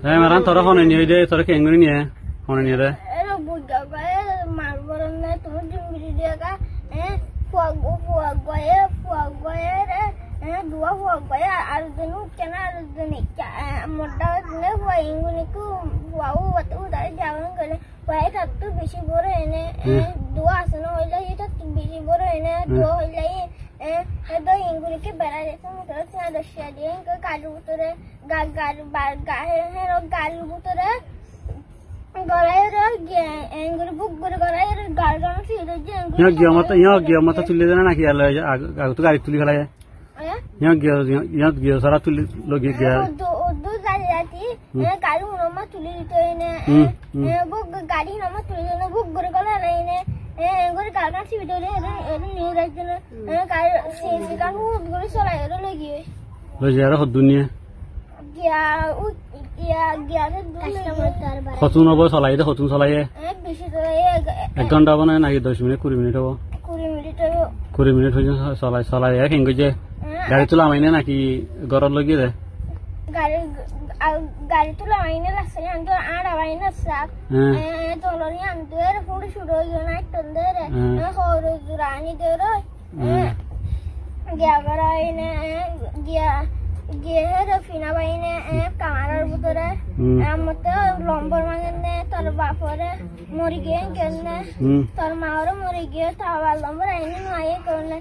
হ্যাঁ মারান তোরা হনে নিয়ে দে তোরা কেঙ্গুনি নিয়ে হনে নিয়ে দে এর বুড়া গায়ে মারবর না তুমি ডিমরি দেগা ফুয়া গয়ে রে দুয়া ফুয়া গয়ে আর দিনু কেন আর দিন মোটা দিনে ফুয়া ইঙ্গুনিকু ফুয়াও ওত উদারে যাওন গলে ফুয়া একটু বেশি বড় এনে দুয়া আসন হইলে এটা বেশি বড় এনে দুয়া হইলে এদো ইঙ্গুনিকে বেড়া যেতে মোটর না দশিয়া দিয়ে গাড়ির ভিতরে গাড়ির ভিতরে গিয়া মতো তুলে দেনা নাকি আগে তো গাড়ি তুলি ফেলাই গিয়া সারা তুলি লগে গিয়া গাড়ি নামা তুলি দিতে গাড়ি নামা তুলি দিনে বুক করে গলা এনে গাড়ি ছিটে নিয়ে যাচ্ছে গাড়ি চলাই লগিয়ে লগে আর দুনিয়া হতুন হব চলাই দে হতুন চলাই 1 ঘন্টা হব নাকি 10 মিনিট 20 মিনিট হব 20 মিনিট হয়ে চলাই চলাই হেঙ্গ যে গাড়ি তোলা মাইনে নাকি ঘরত লগি দে গাড়ি তোলা মাইনে লাগছে আনতো আর আইনা সাপ তোলনি আনতো এর ফুড় শুরু হইও না টন্দে রে হরো জুরানি দেরো গিয়া গরাইনে গিয়ে ফিনা বাইনে কামারার ভিতরে আমতে লম্বর মাগনে তোর বাপরে মরি গিয়ে কেনে তোর মাওরে মরি গিয়ে তাওয়াল লম্বর আইনে নয় করলে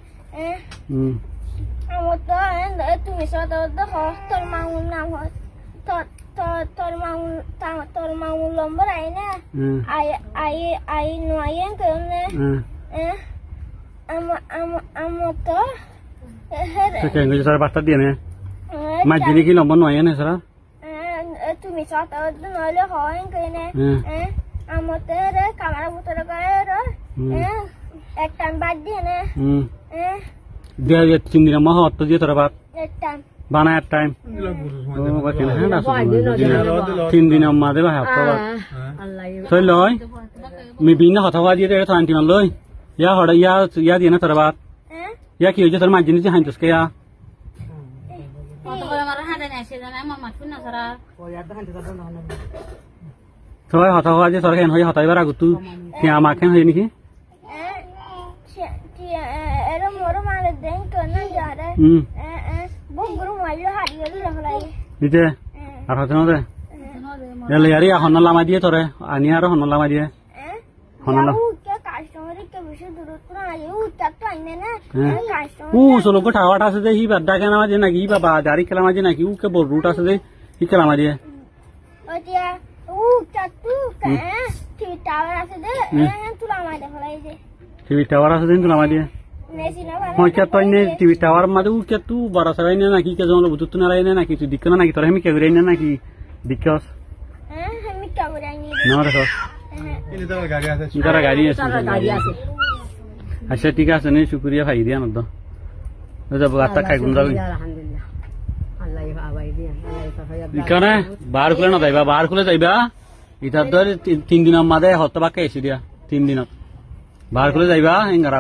আমতো তুমি সাথে তোর মাউন নাম তোর মাউন লম্বর আইনে আই নয় করলে আমতো বার্তা দিয়ে নে মাঝিনি কি লম্বা নয় না সারা তুমি সাথে নইলে হয় কেনে আমতে রে কামারা ভিতরে করে এক টাইম বাদ দিয়ে না দিয়ে 3 দিন মহ তো দিয়ে তোরা বাদ এক টাইম বানা এক টাইম ও বাকি না 3 দিন আম্মা দেবা হাত তো লয় মি বিনা কথা হওয়া দিয়ে তো আন্টি লয় ইয়া হড়া ইয়া দিয়ে না তোরা বাদ ইয়া কি হইছে তোর মাঝিনি যে হাইতস কে ইয়া সবাই হতা হওয়া যে সরকার হয়ে হতাইবার আগত তুই আমাকে হয় নাকি দিতে আর হতে নদে এলে আরে এখন লামা দিয়ে তোরে আনি আর হন লামা দিয়ে হন চলো গো ঠাওয়াটা আছে যে হি বাড্ডা কেন মাঝে নাকি বাবা দাড়ি খেলা মাঝে নাকি উকে বড় রুট আছে যে হি খেলা মাঝে টিভি টাওয়ার আছে দিন তুলা মাঝে মই কে তো নে টিভি টাওয়ার মাঝে উকে তু বড় সরাই না নাকি কে জন বুঝত না রাই না নাকি তুই দিক না নাকি তোর আমি কে গরাই না নাকি দিকস আমি কে গরাই না দেখো গাড়ি আছে আচ্ছা ঠিক আছে নে শুক্রিয়া ভাই দিয়া না তো যাব আত্তা খাই গুন যাবি ইকানে বার খুলে না যাইবা বার খুলে যাইবা ইটা তো 3 দিনের মাঝে হতবাকে এসে দিয়া 3 দিনত বার খুলে যাইবা এঙ্গারা